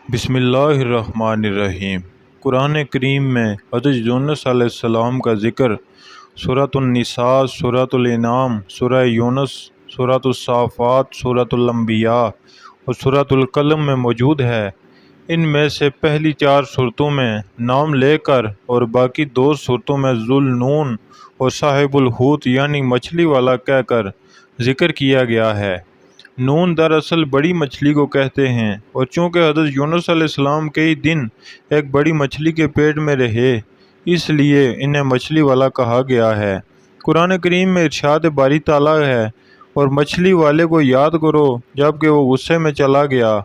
بسم اللہ الرحمن الرحیم۔ قرآن کریم میں حضرت یونس علیہ السلام کا ذکر سورۃ النساء، سورۃ الانعام، سورہ یونس، سورۃ الصافات، سورۃ الانبیاء اور سورۃ القلم میں موجود ہے۔ ان میں سے پہلی 4 صورتوں میں نام لے کر اور باقی 2 صورتوں میں ذو النون اور صاحب الحوت یعنی مچھلی والا کہہ کر ذکر کیا گیا ہے۔ نون دراصل بڑی مچھلی کو کہتے ہیں، اور چونکہ حضرت یونس علیہ السلام کئی دن ایک بڑی مچھلی کے پیٹ میں رہے، اس لیے انہیں مچھلی والا کہا گیا ہے۔ قرآن کریم میں ارشاد باری تعالیٰ ہے، اور مچھلی والے کو یاد کرو جب کہ وہ غصے میں چلا گیا۔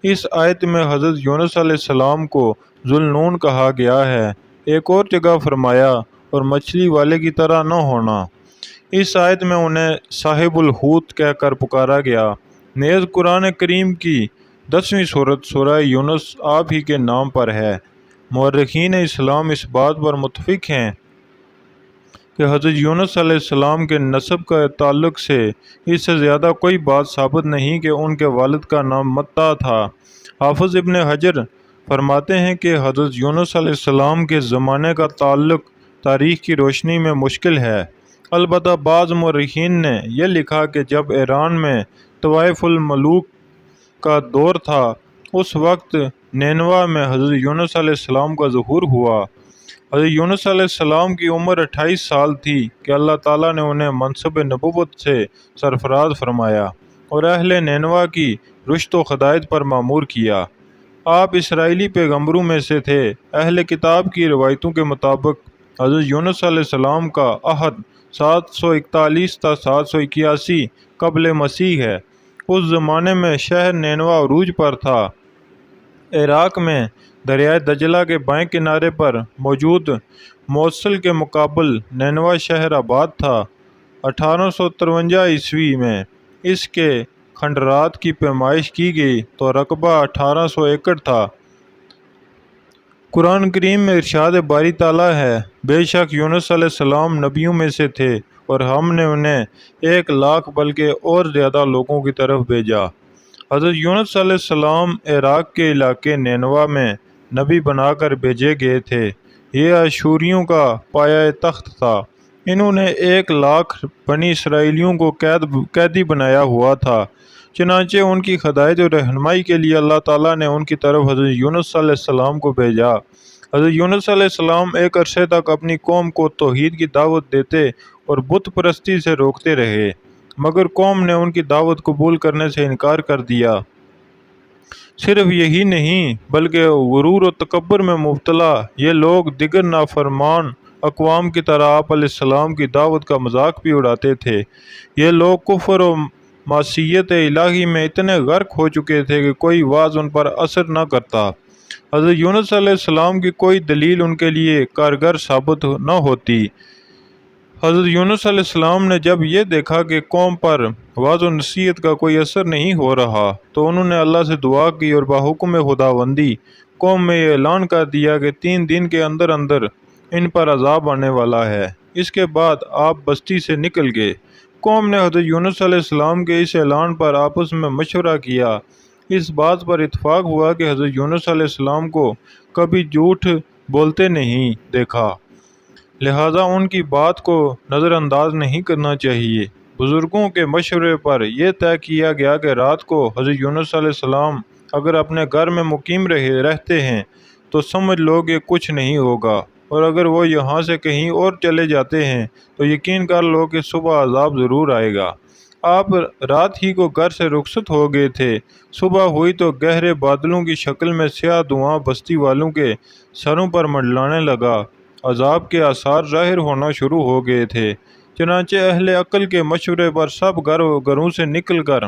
اس آیت میں حضرت یونس علیہ السلام کو ذو النون کہا گیا ہے۔ ایک اور جگہ فرمایا اور مچھلی والے کی طرح نہ ہونا۔ اس آیت میں انہیں صاحب الحوت کہہ کر پکارا گیا۔ نیز قرآن کریم کی 10ویں سورت سورہ یونس آپ ہی کے نام پر ہے۔ مورخین اسلام اس بات پر متفق ہیں کہ حضرت یونس علیہ السلام کے نسب کا تعلق سے اس سے زیادہ کوئی بات ثابت نہیں کہ ان کے والد کا نام متع تھا۔ حافظ ابن حجر فرماتے ہیں کہ حضرت یونس علیہ السلام کے زمانے کا تعلق تاریخ کی روشنی میں مشکل ہے۔ البتہ بعض مورخین نے یہ لکھا کہ جب ایران میں طوائف الملوک کا دور تھا، اس وقت نینوا میں حضرت یونس علیہ السلام کا ظہور ہوا۔ حضرت یونس علیہ السلام کی عمر 28 سال تھی کہ اللہ تعالیٰ نے انہیں منصب نبوت سے سرفراز فرمایا اور اہل نینوا کی رشد و ہدایت پر مامور کیا۔ آپ اسرائیلی پیغمبروں میں سے تھے۔ اہل کتاب کی روایتوں کے مطابق حضرت یونس علیہ السلام کا عہد 741 تا 781 قبل مسیح ہے۔ اس زمانے میں شہر نینوا عروج پر تھا۔ عراق میں دریائے دجلہ کے بائیں کنارے پر موجود موصل کے مقابل نینوا شہر آباد تھا۔ 1853 عیسوی میں اس کے کھنڈرات کی پیمائش کی گئی تو رقبہ 1800 ایکڑ تھا۔ قرآن کریم میں ارشاد باری تعالیٰ ہے، بے شک یونس علیہ السلام نبیوں میں سے تھے، اور ہم نے انہیں 1,00,000 بلکہ اور زیادہ لوگوں کی طرف بھیجا۔ حضرت یونس علیہ السلام عراق کے علاقے نینوا میں نبی بنا کر بھیجے گئے تھے۔ یہ اشوریوں کا پایہ تخت تھا۔ انہوں نے 1,00,000 بنی اسرائیلیوں کو قیدی بنایا ہوا تھا۔ چنانچہ ان کی ہدایت و رہنمائی کے لیے اللہ تعالیٰ نے ان کی طرف حضرت یونس علیہ السلام کو بھیجا۔ حضرت یونس علیہ السلام ایک عرصے تک اپنی قوم کو توحید کی دعوت دیتے اور بت پرستی سے روکتے رہے، مگر قوم نے ان کی دعوت قبول کرنے سے انکار کر دیا۔ صرف یہی نہیں بلکہ غرور و تکبر میں مبتلا یہ لوگ دیگر نافرمان اقوام کی طرح آپ علیہ السلام کی دعوت کا مذاق بھی اڑاتے تھے۔ یہ لوگ کفر و معصیت الہی میں اتنے غرق ہو چکے تھے کہ کوئی وعظ ان پر اثر نہ کرتا۔ حضرت یونس علیہ السلام کی کوئی دلیل ان کے لیے کارگر ثابت نہ ہوتی۔ حضرت یونس علیہ السلام نے جب یہ دیکھا کہ قوم پر وعظ و نصیحت کا کوئی اثر نہیں ہو رہا تو انہوں نے اللہ سے دعا کی اور بحکم خداوندی قوم میں یہ اعلان کر دیا کہ 3 دن کے اندر اندر ان پر عذاب آنے والا ہے۔ اس کے بعد آپ بستی سے نکل گئے۔ قوم نے حضرت یونس علیہ السلام کے اس اعلان پر آپس میں مشورہ کیا۔ اس بات پر اتفاق ہوا کہ حضرت یونس علیہ السلام کو کبھی جھوٹ بولتے نہیں دیکھا، لہذا ان کی بات کو نظر انداز نہیں کرنا چاہیے۔ بزرگوں کے مشورے پر یہ طے کیا گیا کہ رات کو حضرت یونس علیہ السلام اگر اپنے گھر میں مقیم رہتے ہیں تو سمجھ لو کہ کچھ نہیں ہوگا، اور اگر وہ یہاں سے کہیں اور چلے جاتے ہیں تو یقین کر لو کہ صبح عذاب ضرور آئے گا۔ آپ رات ہی کو گھر سے رخصت ہو گئے تھے۔ صبح ہوئی تو گہرے بادلوں کی شکل میں سیاہ دھواں بستی والوں کے سروں پر منڈلانے لگا۔ عذاب کے آثار ظاہر ہونا شروع ہو گئے تھے۔ چنانچہ اہل عقل کے مشورے پر سب گھروں سے نکل کر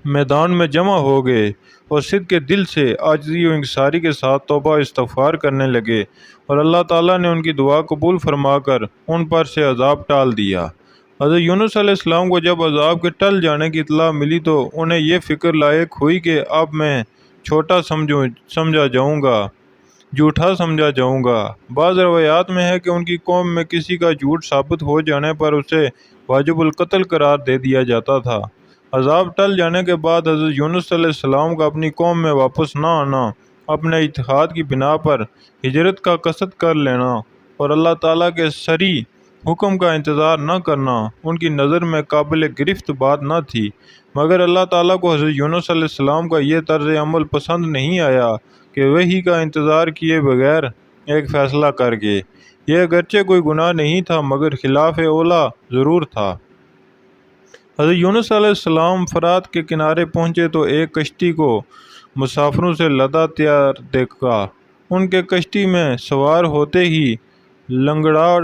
میدان میں جمع ہو گئے اور صدق کے دل سے عاجزی و انکساری کے ساتھ توبہ استغفار کرنے لگے، اور اللہ تعالیٰ نے ان کی دعا قبول فرما کر ان پر سے عذاب ٹال دیا۔ حضرت یونس علیہ السلام کو جب عذاب کے ٹل جانے کی اطلاع ملی تو انہیں یہ فکر لاحق ہوئی کہ اب میں جھوٹا سمجھا جاؤں گا۔ بعض روایات میں ہے کہ ان کی قوم میں کسی کا جھوٹ ثابت ہو جانے پر اسے واجب القتل قرار دے دیا جاتا تھا۔ عذاب ٹل جانے کے بعد حضرت یونس علیہ السلام کا اپنی قوم میں واپس نہ آنا، اپنے اتحاد کی بنا پر ہجرت کا قصد کر لینا اور اللہ تعالیٰ کے صریح حکم کا انتظار نہ کرنا ان کی نظر میں قابل گرفت بات نہ تھی، مگر اللہ تعالیٰ کو حضرت یونس علیہ السلام کا یہ طرز عمل پسند نہیں آیا کہ وحی کا انتظار کیے بغیر ایک فیصلہ کر کے۔ یہ اگرچہ کوئی گناہ نہیں تھا مگر خلاف اولا ضرور تھا۔ حضرت یونس علیہ السلام فرات کے کنارے پہنچے تو ایک کشتی کو مسافروں سے لدا تیار دیکھا۔ ان کے کشتی میں سوار ہوتے ہی لنگڑا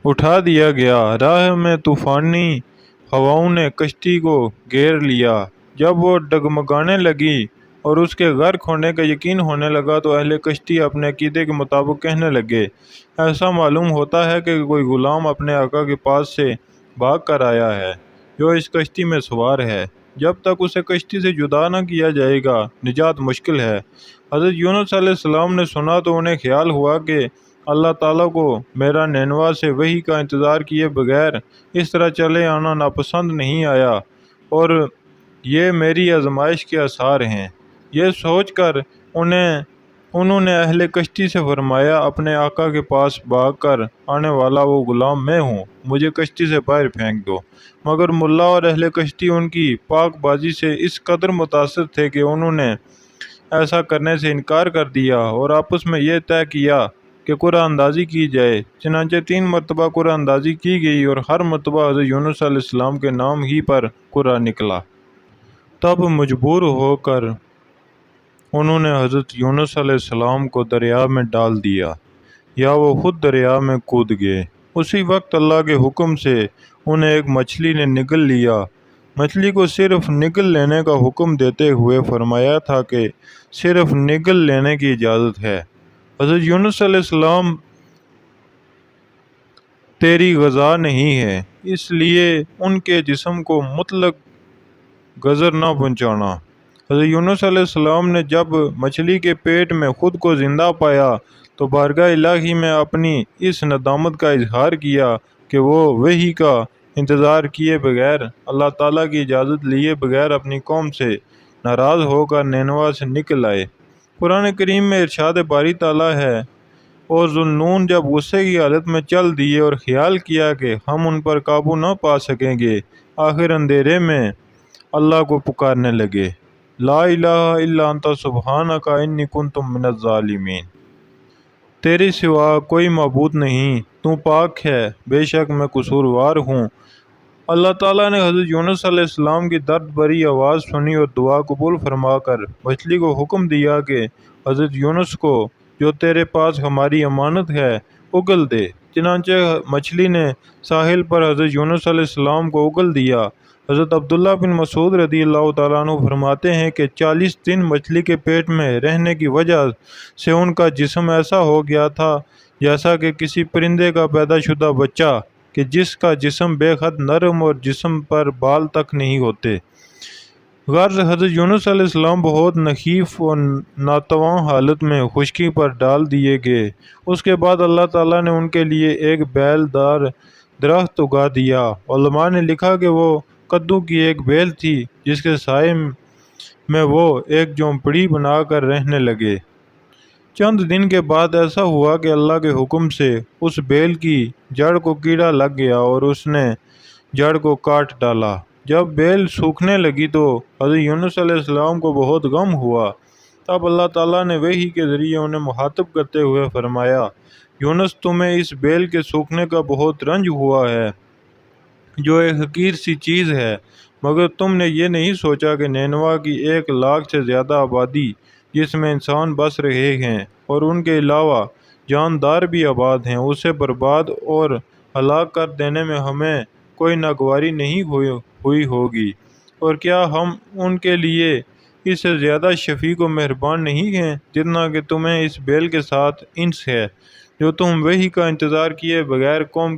اٹھا دیا گیا۔ راہ میں طوفانی ہواؤں نے کشتی کو گھیر لیا۔ جب وہ ڈگمگانے لگی اور اس کے غرق ہونے کا یقین ہونے لگا تو اہل کشتی اپنے عقیدے کے مطابق کہنے لگے، ایسا معلوم ہوتا ہے کہ کوئی غلام اپنے آقا کے پاس سے بھاگ کر آیا ہے جو اس کشتی میں سوار ہے، جب تک اسے کشتی سے جدا نہ کیا جائے گا نجات مشکل ہے۔ حضرت یونس علیہ السلام نے سنا تو انہیں خیال ہوا کہ اللہ تعالیٰ کو میرا نینوا سے وحی کا انتظار کیے بغیر اس طرح چلے آنا ناپسند نہیں آیا اور یہ میری آزمائش کے آثار ہیں۔ یہ سوچ کر انہوں نے اہل کشتی سے فرمایا، اپنے آقا کے پاس بھاگ کر آنے والا وہ غلام میں ہوں، مجھے کشتی سے باہر پھینک دو۔ مگر ملا اور اہل کشتی ان کی پاک بازی سے اس قدر متاثر تھے کہ انہوں نے ایسا کرنے سے انکار کر دیا اور آپس میں یہ طے کیا کہ قرعہ اندازی کی جائے۔ چنانچہ 3 مرتبہ قرعہ اندازی کی گئی اور ہر مرتبہ حضرت یونس علیہ السلام کے نام ہی پر قرعہ نکلا۔ تب مجبور ہو کر انہوں نے حضرت یونس علیہ السلام کو دریا میں ڈال دیا یا وہ خود دریا میں کود گئے۔ اسی وقت اللہ کے حکم سے انہیں ایک مچھلی نے نگل لیا۔ مچھلی کو صرف نگل لینے کا حکم دیتے ہوئے فرمایا تھا کہ صرف نگل لینے کی اجازت ہے۔ حضرت یونس علیہ السلام تیری غذا نہیں ہے، اس لیے ان کے جسم کو مطلق گزر نہ پہنچانا۔ حضرت یونس علیہ السلام نے جب مچھلی کے پیٹ میں خود کو زندہ پایا تو بارگاہ الہی میں اپنی اس ندامت کا اظہار کیا کہ وہ وحی کا انتظار کیے بغیر، اللہ تعالیٰ کی اجازت لیے بغیر اپنی قوم سے ناراض ہو کر نینوا سے نکل آئے۔ قرآن کریم میں ارشاد باری تعالیٰ ہے، اور ذوالنون جب غصے کی حالت میں چل دیے اور خیال کیا کہ ہم ان پر قابو نہ پا سکیں گے، آخر اندھیرے میں اللہ کو پکارنے لگے، لا الہ الا انت سبحانک انی کنت من الظالمین۔ تیرے سوا کوئی معبود نہیں، تو پاک ہے، بے شک میں قصوروار ہوں۔ اللہ تعالیٰ نے حضرت یونس علیہ السلام کی درد بھری آواز سنی اور دعا قبول فرما کر مچھلی کو حکم دیا کہ حضرت یونس کو جو تیرے پاس ہماری امانت ہے اگل دے۔ چنانچہ مچھلی نے ساحل پر حضرت یونس علیہ السلام کو اگل دیا۔ حضرت عبداللہ بن مسعود رضی اللہ تعالیٰ عنہ فرماتے ہیں کہ 40 دن مچھلی کے پیٹ میں رہنے کی وجہ سے ان کا جسم ایسا ہو گیا تھا جیسا کہ کسی پرندے کا پیدا شدہ بچہ کہ جس کا جسم بے حد نرم اور جسم پر بال تک نہیں ہوتے۔ غرض حضرت یونس علیہ السلام بہت نحیف اور ناتواں حالت میں خشکی پر ڈال دیے گئے۔ اس کے بعد اللہ تعالیٰ نے ان کے لیے ایک بیل دار درخت اگا دیا۔ علماء نے لکھا کہ وہ کدو کی ایک بیل تھی جس کے سائے میں وہ ایک جھونپڑی بنا کر رہنے لگے۔ چند دن کے بعد ایسا ہوا کہ اللہ کے حکم سے اس بیل کی جڑ کو کیڑا لگ گیا اور اس نے جڑ کو کاٹ ڈالا۔ جب بیل سوکھنے لگی تو حضرت یونس علیہ السلام کو بہت غم ہوا۔ تب اللہ تعالیٰ نے وحی کے ذریعے انہیں مخاطب کرتے ہوئے فرمایا، یونس تمہیں اس بیل کے سوکھنے کا بہت رنج ہوا ہے جو ایک حقیر سی چیز ہے، مگر تم نے یہ نہیں سوچا کہ نینوا کی 1 لاکھ سے زیادہ آبادی جس میں انسان بس رہے ہیں اور ان کے علاوہ جاندار بھی آباد ہیں، اسے برباد اور ہلاک کر دینے میں ہمیں کوئی ناگواری نہیں ہوئی ہوگی، اور کیا ہم ان کے لیے اس سے زیادہ شفیق و مہربان نہیں ہیں جتنا کہ تمہیں اس بیل کے ساتھ انس ہے جو تم وحی کا انتظار کیے بغیر قوم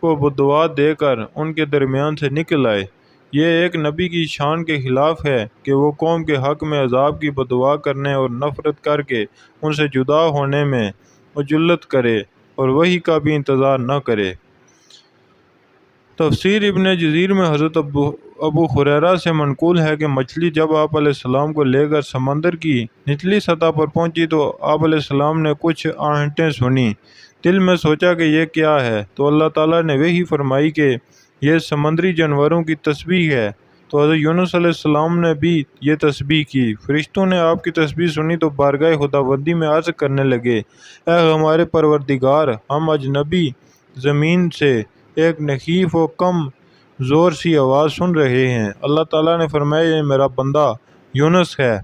کو بدعا دے کر ان کے درمیان سے نکل آئے۔ یہ ایک نبی کی شان کے خلاف ہے کہ وہ قوم کے حق میں عذاب کی بدعا کرنے اور نفرت کر کے ان سے جدا ہونے میں عجلت کرے اور وحی کا بھی انتظار نہ کرے۔ تفسیر ابن جریر میں حضرت ابو ہریرہ سے منقول ہے کہ مچھلی جب آپ علیہ السلام کو لے کر سمندر کی نچلی سطح پر پہنچی تو آپ علیہ السلام نے کچھ آہٹیں سنی۔ دل میں سوچا کہ یہ کیا ہے، تو اللہ تعالیٰ نے وحی فرمائی کہ یہ سمندری جانوروں کی تسبیح ہے۔ تو حضرت یونس علیہ السلام نے بھی یہ تسبیح کی۔ فرشتوں نے آپ کی تسبیح سنی تو بارگاہ خداوندی میں عرض کرنے لگے، اے ہمارے پروردگار، ہم اجنبی زمین سے ایک نحیف و کم زور سی آواز سن رہے ہیں۔ اللہ تعالیٰ نے فرمایا، یہ میرا بندہ یونس ہے،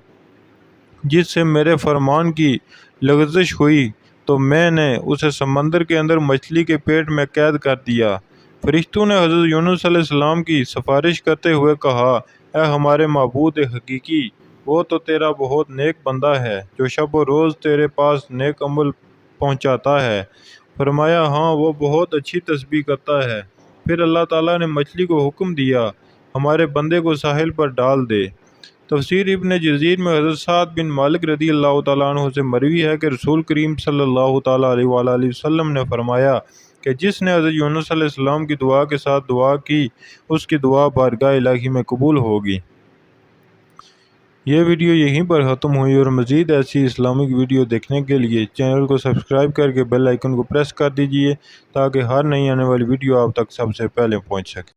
جس سے میرے فرمان کی لغزش ہوئی تو میں نے اسے سمندر کے اندر مچھلی کے پیٹ میں قید کر دیا۔ فرشتوں نے حضرت یونس علیہ السلام کی سفارش کرتے ہوئے کہا، اے ہمارے معبود حقیقی، وہ تو تیرا بہت نیک بندہ ہے جو شب و روز تیرے پاس نیک عمل پہنچاتا ہے۔ فرمایا، ہاں، وہ بہت اچھی تسبیح کرتا ہے۔ پھر اللہ تعالیٰ نے مچھلی کو حکم دیا، ہمارے بندے کو ساحل پر ڈال دے۔ تفسیر ابن جزیر میں حضرت سعد بن مالک رضی اللہ تعالیٰ عنہ سے مروی ہے کہ رسول کریم صلی اللہ تعالیٰ علیہ وآلہ وسلم نے فرمایا کہ جس نے حضرت یونس علیہ السلام کی دعا کے ساتھ دعا کی، اس کی دعا بارگاہ الہی میں قبول ہوگی۔ یہ ویڈیو یہیں پر ختم ہوئی، اور مزید ایسی اسلامک ویڈیو دیکھنے کے لیے چینل کو سبسکرائب کر کے بیل آئیکن کو پریس کر دیجئے تاکہ ہر نئی آنے والی ویڈیو آپ تک سب سے پہلے پہنچ سکے۔